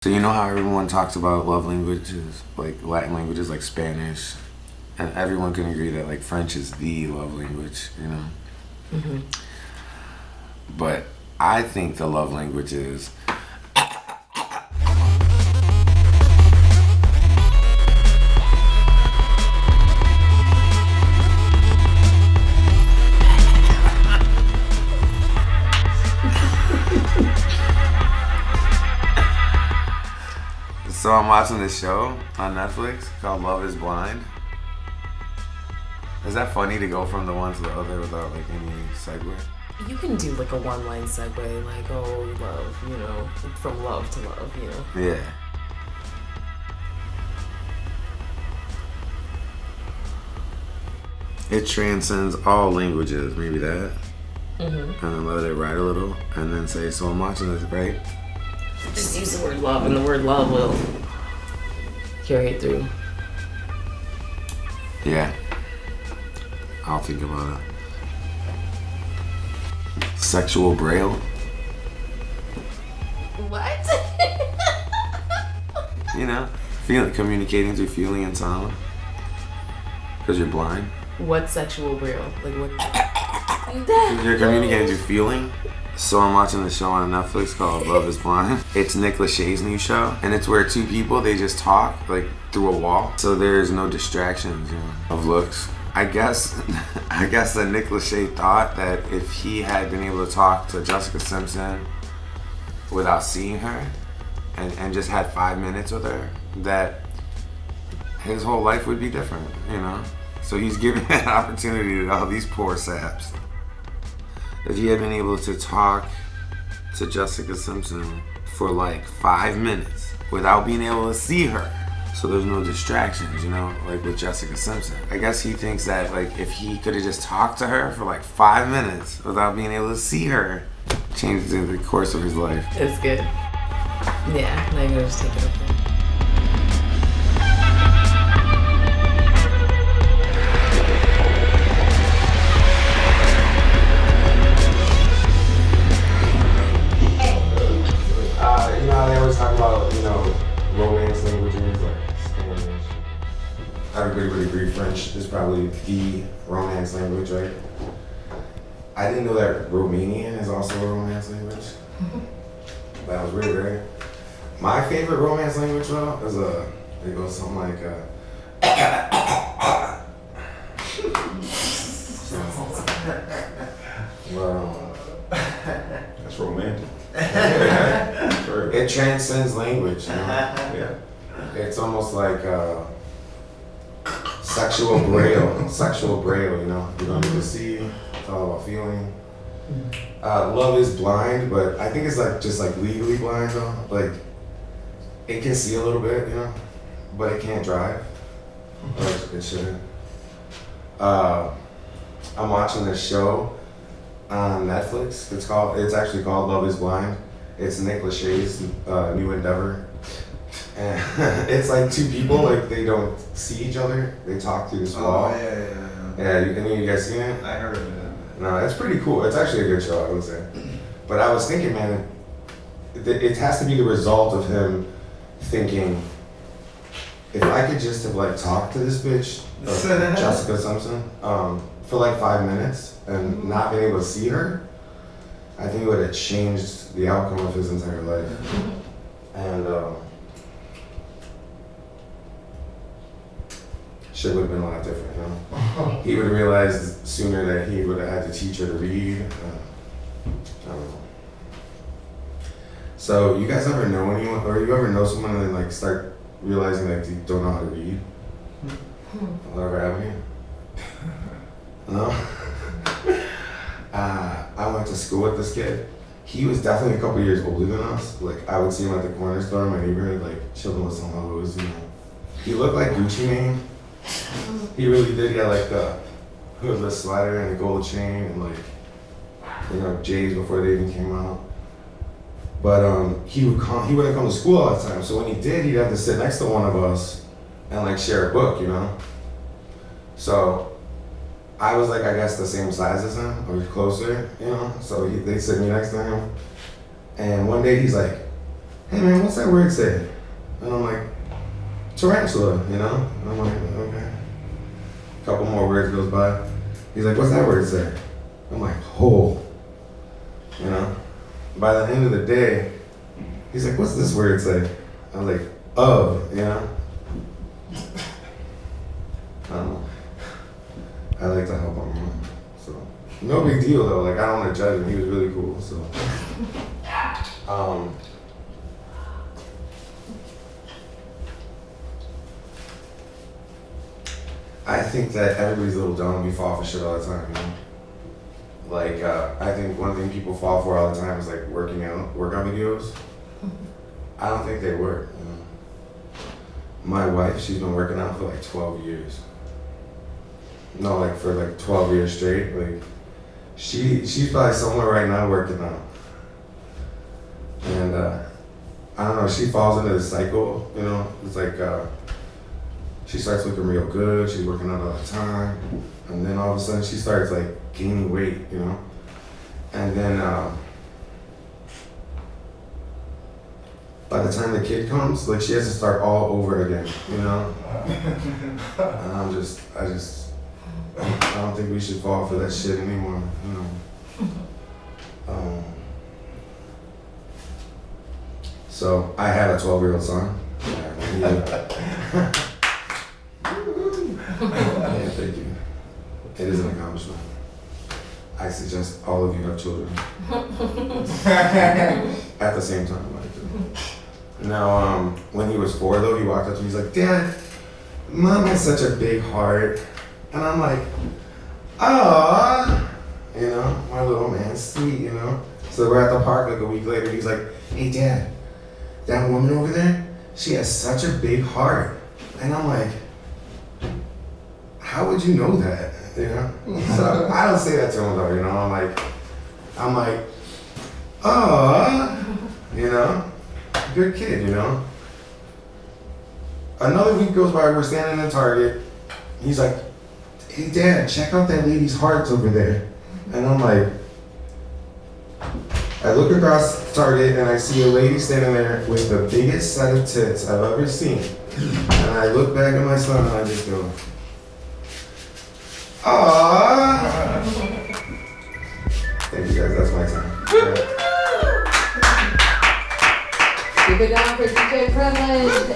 So you know how everyone talks about love languages, like Latin languages like Spanish, and everyone can agree that like French is the love language, you know? Mm-hmm. But I think the love language is so I'm watching this show on Netflix called Love is Blind. Is that funny to go from the one to the other without like any segue? You can do like a one-line segue, like, oh, love, you know, from love to love, you know. Yeah. It transcends all languages, maybe that. Mm-hmm. And then let it ride a little, and then say, so I'm watching this, right? Just use the word love, and the word love will carry it through. Yeah. I'll think about it. Sexual braille. What? You know, communicating through feeling and sound. Because you're blind. What's sexual braille? Like, what is You're communicating through feeling. So I'm watching the show on Netflix called Love is Blind. It's Nick Lachey's new show. And it's where two people, they just talk like through a wall. So there's no distractions, you know, of looks. I guess that Nick Lachey thought that if he had been able to talk to Jessica Simpson without seeing her and just had 5 minutes with her, that his whole life would be different, you know? So he's giving that opportunity to all these poor saps. If he had been able to talk to Jessica Simpson for like 5 minutes without being able to see her, so there's no distractions, you know, like with Jessica Simpson. I guess he thinks that like if he could have just talked to her for like 5 minutes without being able to see her, changed the course of his life. It's good. Yeah, now you're gonna just take it up there. You know how they always talk about, you know, romance languages like Spanish. Everybody would agree French is probably the romance language, right? I didn't know that Romanian is also a romance language. That was really great. My favorite romance language though is it goes something like well, That's romantic. it transcends language, you know? Yeah. It's almost like sexual braille, you know? You don't need to see, it's all about feeling. Love is blind, but I think it's like just like legally blind though. Like it can see a little bit, you know, but it can't drive. Or it shouldn't. I'm watching this show on Netflix. It's actually called Love is Blind. It's Nick Lachey's new endeavor. And it's like two people, like they don't see each other. They talk through this wall. Oh, yeah. Any of you guys seen it? I heard of it. No, it's pretty cool. It's actually a good show, I would say. But I was thinking, man, it has to be the result of him thinking, if I could just have like talked to this bitch, Jessica Simpson, for like 5 minutes and not been able to see her, I think it would have changed the outcome of his entire life. And shit would have been a lot different, you know? He would have realized sooner that he would have had to teach her to read. I don't know. So, you guys ever know anyone, or you ever know someone and then like start realizing that you don't know how to read? Will ever happen to you? No? I went to school with this kid. He was definitely a couple years older than us. Like, I would see him at the corner store in my neighborhood, like, chilling with some hoes, you know. He looked like Gucci Mane. He really did. He had, like, the hoodless sweater and a gold chain and, like, you know, J's before they even came out. But he wouldn't come to school all the time. So when he did, he'd have to sit next to one of us and, like, share a book, you know. So I was like, I guess the same size as him, or closer, you know. So they sit me next to him, and one day he's like, hey man, what's that word say? And I'm like, tarantula, you know? And I'm like, okay. A couple more words goes by. He's like, what's that word say? I'm like, hole. You know? By the end of the day, he's like, what's this word say? I was like, of, you know? I don't know. I like to help him. So, no big deal though. Like, I don't want to judge him. He was really cool, so. I think that everybody's a little dumb. We fall for shit all the time, you know? Like, I think one thing people fall for all the time is like workout videos. I don't think they work, you know? My wife, she's been working out for like 12 years. No, like for like 12 years straight. Like, she's probably somewhere right now working out. And I don't know, she falls into the cycle, you know? It's like, she starts looking real good, she's working out all the time, and then all of a sudden she starts like gaining weight, you know? And then by the time the kid comes, like she has to start all over again, you know? And I don't think we should fall for that shit anymore, you know? So I have a 12-year-old son. Yeah, thank you. It is an accomplishment. I suggest all of you have children. At the same time. Now, when he was 4 though, he walked up to me, he's like, Dad, Mom has such a big heart. And I'm like, ah, you know, my little man, sweet, you know. So we're at the park like a week later, he's like, hey Dad, that woman over there, she has such a big heart. And I'm like, how would you know that, you know? So I don't say that to him though, you know? I'm like, oh, you know? Good kid, you know? Another week goes by, we're standing in Target. He's like, hey Dad, check out that lady's hearts over there. And I'm like, I look across Target and I see a lady standing there with the biggest set of tits I've ever seen. And I look back at my son and I just go, aww. Thank you guys, that's my time. Keep it down for DJ Privilege.